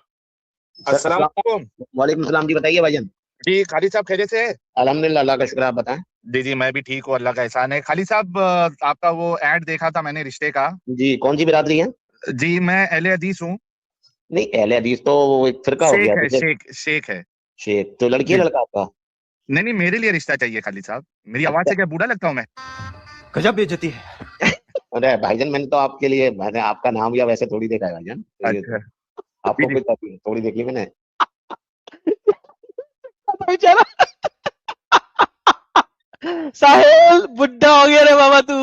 السلام علیکم. وعلیکم السلام جی, بتائیے بھائی جان. جی خالد صاحب خیریت سے ہے؟ الحمدللہ, اللہ کا شکر, آپ بتائیں. جی میں بھی ٹھیک ہوں, اللہ کا احسان ہے. خالد صاحب آپ کا وہ ایڈ دیکھا تھا میں نے رشتے کا. جی کون سی برادری ہے؟ جی میں اہل حدیث ہوں. نہیں اہل حدیث تو وہ ایک فرقہ ہو گیا. شیخ ہے. شیخ تو لڑکی ہے جی لڑکا آپ کا؟ نہیں میرے لیے رشتہ چاہیے خالد صاحب. میری آواز سے کیا بوڑھا لگتا ہوں میں؟ گجب بےعزتی ہے. ارے بھائی جان, میں نے تو آپ کے لیے, میں نے آپ کا نام یا ویسے تھوڑی دیکھا ہے بھائی جان. اچھا آپ کو کوئی تھوڑی دیکھی میں نے. ساحل بڈھا ہو گیا رے بابا, تو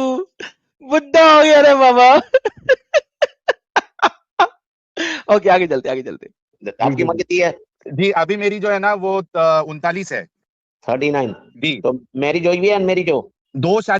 بڈھا ہو گیا رے بابا. اوکے آگے چلتے. آپ کی عمر کتنی ہے؟ جی ابھی میری جو ہے نا وہ 39 ہے. 39. جی تو میرج ہوئی بھی ہے ان میرج ہو؟ 2 شادی